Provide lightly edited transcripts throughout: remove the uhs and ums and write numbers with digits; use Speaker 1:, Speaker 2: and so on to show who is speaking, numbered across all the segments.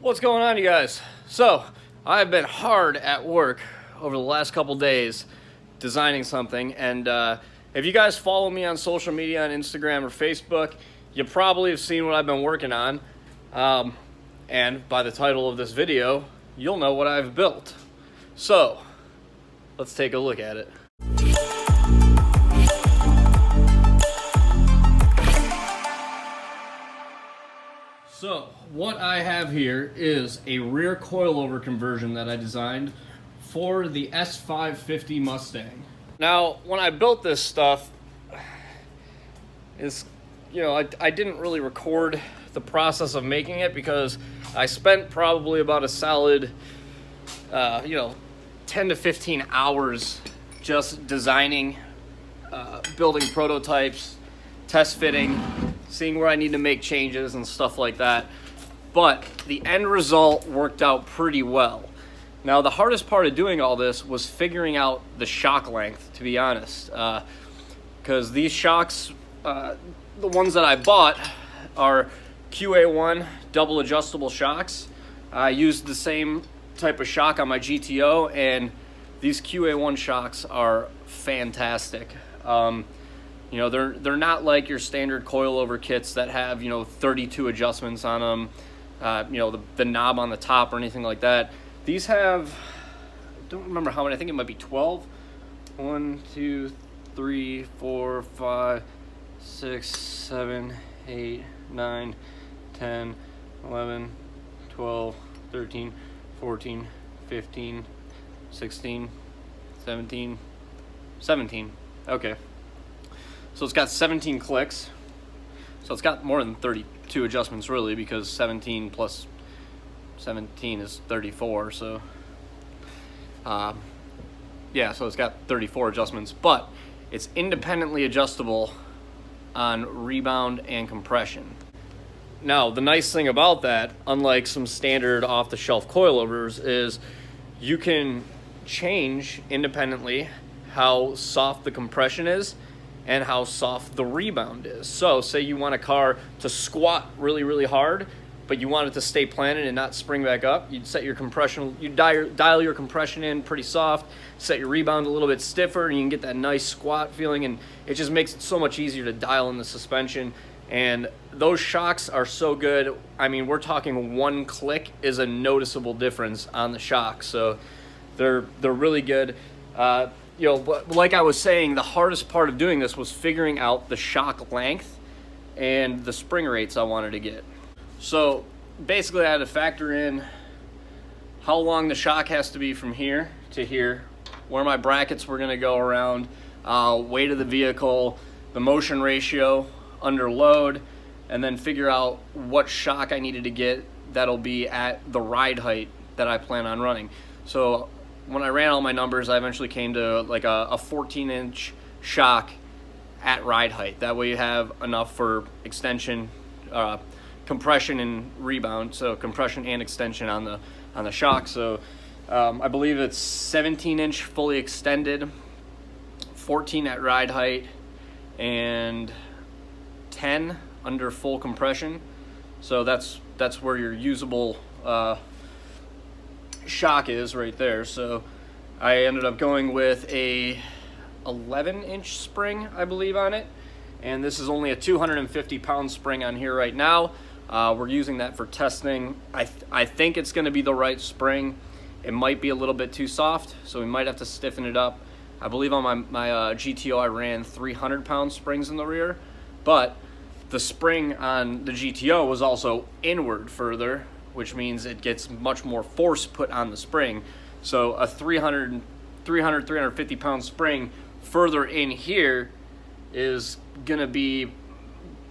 Speaker 1: What's going on, you guys? So, I've been hard at work over the last couple days designing something, and if you guys follow me on social media, on Instagram or Facebook, you probably have seen what I've been working on, and by the title of this video, you'll know what I've built. So, let's take a look at it. So, what I have here is a rear coilover conversion that I designed for the S550 Mustang. Now, when I built this stuff, I didn't really record the process of making it because I spent probably about a solid, 10 to 15 hours just designing, building prototypes, test fitting, seeing where I need to make changes and stuff like that. But the end result worked out pretty well. Now, the hardest part of doing all this was figuring out the shock length, to be honest. Because these shocks, the ones that I bought, are QA1 double adjustable shocks. I used the same type of shock on my GTO, and these QA1 shocks are fantastic. They're not like your standard coilover kits that have, 32 adjustments on them, the knob on the top or anything like that. These have, I don't remember how many, I think it might be 12. 1, 2, 3, 4, 5, 6, 7, 8, 9, 10, 11, 12, 13, 14, 15, 16, 17. Okay. So it's got 17 clicks. So it's got more than 32 adjustments really, because 17 plus 17 is 34. So so it's got 34 adjustments, but it's independently adjustable on rebound and compression. Now, the nice thing about that, unlike some standard off-the-shelf coilovers, is you can change independently how soft the compression is and how soft the rebound is. So say you want a car to squat really, really hard, but you want it to stay planted and not spring back up, you'd set your compression, you dial your compression in pretty soft, set your rebound a little bit stiffer, and you can get that nice squat feeling, and it just makes it so much easier to dial in the suspension. And those shocks are so good. I mean, we're talking one click is a noticeable difference on the shocks, so they're really good. Like I was saying, the hardest part of doing this was figuring out the shock length and the spring rates I wanted to get. So basically I had to factor in how long the shock has to be from here to here, where my brackets were gonna go around, weight of the vehicle, the motion ratio under load, and then figure out what shock I needed to get that'll be at the ride height that I plan on running. So when I ran all my numbers, I eventually came to like a 14-inch shock at ride height. That way you have enough for extension, compression and rebound. So compression and extension on the shock. So I believe it's 17-inch fully extended, 14 at ride height, and 10 under full compression. So that's where your usable shock is right there. So I ended up going with a 11-inch spring, I believe, on it, and this is only a 250-pound spring on here right now. We're using that for testing. I think it's going to be the right spring. It might be a little bit too soft, so we might have to stiffen it up. I believe on my GTO I ran 300-pound springs in the rear, but the spring on the GTO was also inward further, which means it gets much more force put on the spring. So a 350 pound spring further in here is gonna be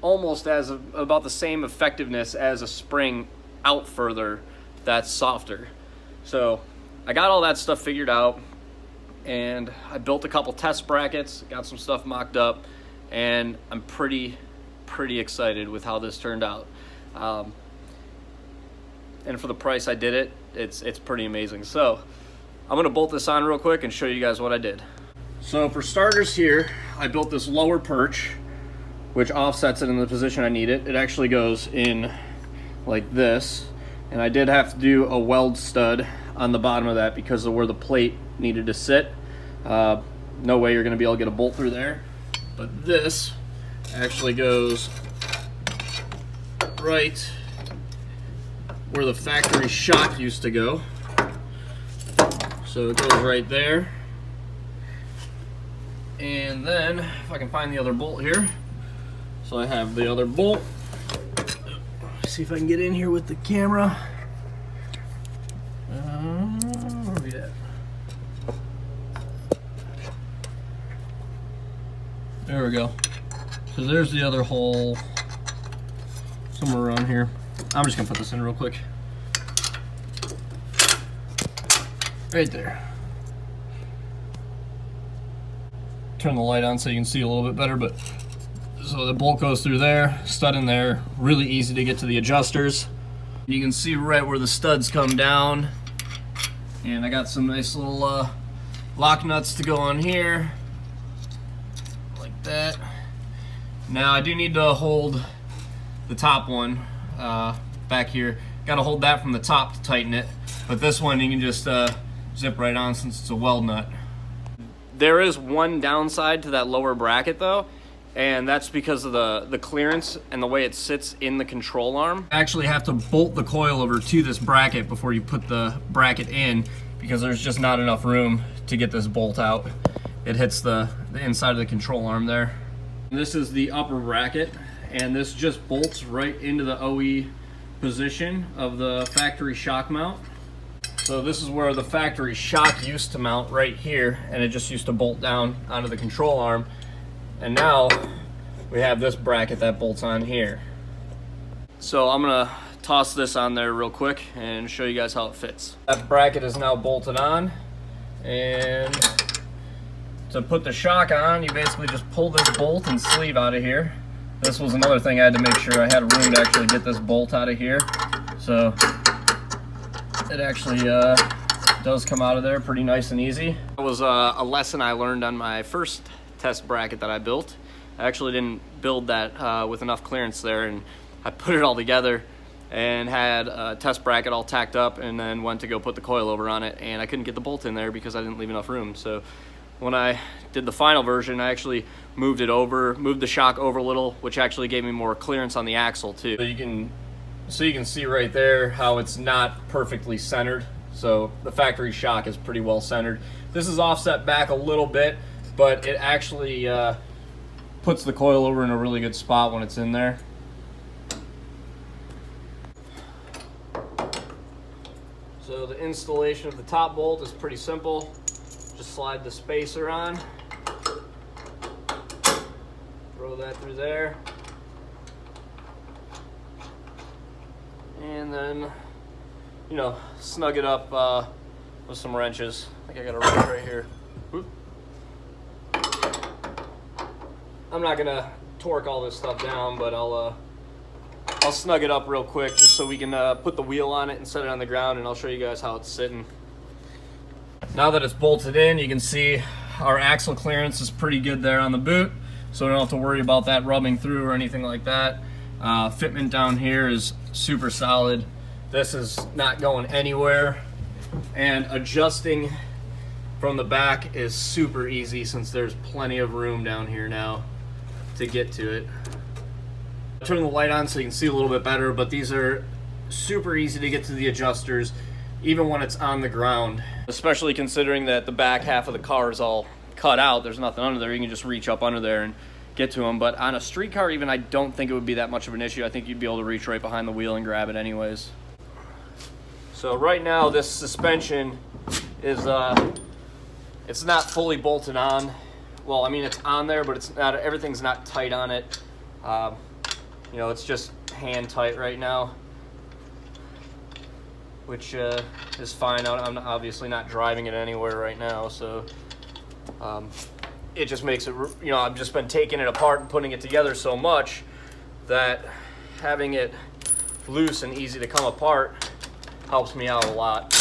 Speaker 1: almost about the same effectiveness as a spring out further that's softer. So I got all that stuff figured out, and I built a couple test brackets, got some stuff mocked up, and I'm pretty excited with how this turned out. And for the price I did it, it's pretty amazing. So I'm gonna bolt this on real quick and show you guys what I did. So for starters here, I built this lower perch, which offsets it in the position I need it. It actually goes in like this. And I did have to do a weld stud on the bottom of that because of where the plate needed to sit. No way you're going to be able to get a bolt through there. But this actually goes right where the factory shock used to go. So it goes right there. And then, if I can find the other bolt here. So I have the other bolt. See if I can get in here with the camera. Where are we at? There we go. So there's the other hole somewhere around here. I'm just gonna put this in real quick. Right there. Turn the light on so you can see a little bit better, but so the bolt goes through there, stud in there, really easy to get to the adjusters. You can see right where the studs come down. And I got some nice little lock nuts to go on here, like that. Now I do need to hold the top one back here. Got to hold that from the top to tighten it, but this one you can just zip right on since it's a weld nut. There is one downside to that lower bracket though, and that's because of the clearance and the way it sits in the control arm. You actually have to bolt the coilover to this bracket before you put the bracket in, because there's just not enough room to get this bolt out. It hits the inside of the control arm there. This is the upper bracket, and this just bolts right into the OE position of the factory shock mount. So this is where the factory shock used to mount, right here, and it just used to bolt down onto the control arm. And now we have this bracket that bolts on here. So I'm gonna toss this on there real quick and show you guys how it fits. That bracket is now bolted on, and to put the shock on, you basically just pull this bolt and sleeve out of here. This was another thing I had to make sure I had room to actually get this bolt out of here. So it actually does come out of there pretty nice and easy. It was a lesson I learned on my first test bracket that I built. I actually didn't build that with enough clearance there, and I put it all together and had a test bracket all tacked up, and then went to go put the coilover on it, and I couldn't get the bolt in there because I didn't leave enough room. So when I did the final version, I actually moved the shock over a little, which actually gave me more clearance on the axle too. So you can see right there how it's not perfectly centered. So the factory shock is pretty well centered. This is offset back a little bit, but it actually puts the coilover in a really good spot when it's in there. So the installation of the top bolt is pretty simple. Just slide the spacer on, throw that through there, and then, you know, snug it up with some wrenches. I think I got a wrench right here. Whoop. I'm not gonna torque all this stuff down, but I'll snug it up real quick just so we can put the wheel on it and set it on the ground, and I'll show you guys how it's sitting. Now that it's bolted in, you can see our axle clearance is pretty good there on the boot, so we don't have to worry about that rubbing through or anything like that. Fitment down here is super solid. This is not going anywhere, and adjusting from the back is super easy since there's plenty of room down here now to get to it. Turn the light on so you can see a little bit better, but these are super easy to get to the adjusters even when it's on the ground, especially considering that the back half of the car is all cut out. There's nothing under there. You can just reach up under there and get to them. But on a street car even, I don't think it would be that much of an issue. I think you'd be able to reach right behind the wheel and grab it anyways. So right now this suspension is it's not fully bolted on. Well, I mean, it's on there, but it's not, everything's not tight on it. You know, it's just hand tight right now, which is fine. I'm obviously not driving it anywhere right now, so it just makes it, you know, I've just been taking it apart and putting it together so much that having it loose and easy to come apart helps me out a lot.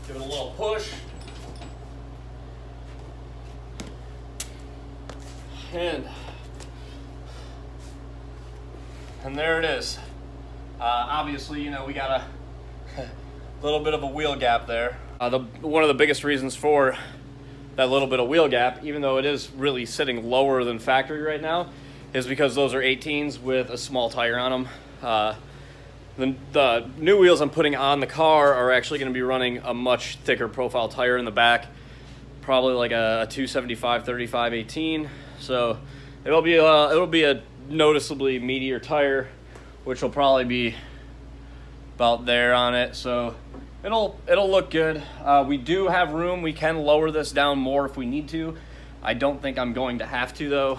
Speaker 1: Give it a little push. And there it is. Obviously, you know, we got a little bit of a wheel gap there. One of the biggest reasons for that little bit of wheel gap, even though it is really sitting lower than factory right now, is because those are 18s with a small tire on them. The new wheels I'm putting on the car are actually going to be running a much thicker profile tire in the back, probably like a 275/35 18. So it'll be a noticeably meatier tire, which will probably be about there on it. So it'll look good. We do have room. We can lower this down more if we need to. I don't think I'm going to have to though.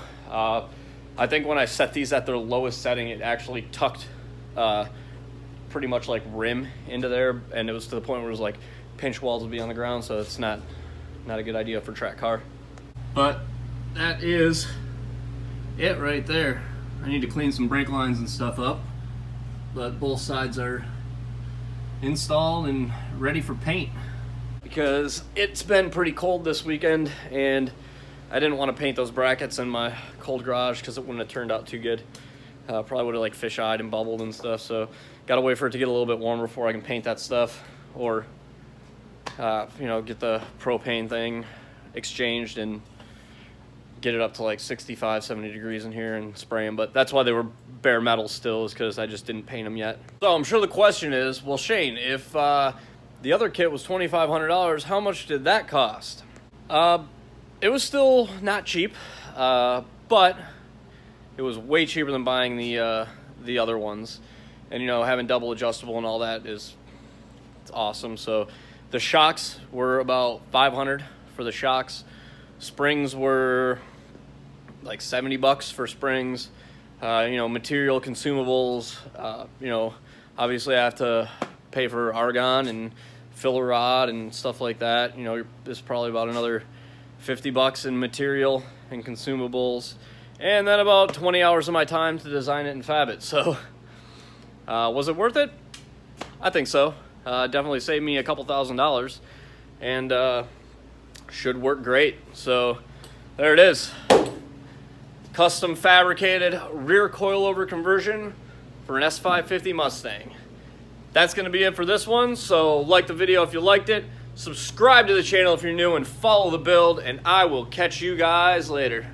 Speaker 1: I think when I set these at their lowest setting, it actually tucked pretty much like rim into there, and it was to the point where it was like pinch welds would be on the ground, so it's not a good idea for track car. But that is it right there. I need to clean some brake lines and stuff up, but both sides are installed and ready for paint, because it's been pretty cold this weekend and I didn't want to paint those brackets in my cold garage because it wouldn't have turned out too good. Probably would have like fish-eyed and bubbled and stuff, so gotta wait for it to get a little bit warmer before I can paint that stuff, or you know, get the propane thing exchanged and get it up to like 65-70 degrees in here and spray them. But that's why they were bare metal still, is because I just didn't paint them yet. So I'm sure the question is, well, Shane, if the other kit was $2,500, how much did that cost? It was still not cheap, but it was way cheaper than buying the other ones. And, you know, having double adjustable and all that it's awesome. So the shocks were about $500 for the shocks. Springs were like $70 for springs. You know, material, consumables. You know, obviously I have to pay for argon and filler rod and stuff like that. You know, there's probably about another $50 in material and consumables, and then about 20 hours of my time to design it and fab it. So was it worth it? I think so. Definitely saved me a couple $1,000s, and should work great. So there it is. Custom fabricated rear coilover conversion for an S550 Mustang. That's going to be it for this one. So like the video if you liked it, subscribe to the channel if you're new, and follow the build, and I will catch you guys later.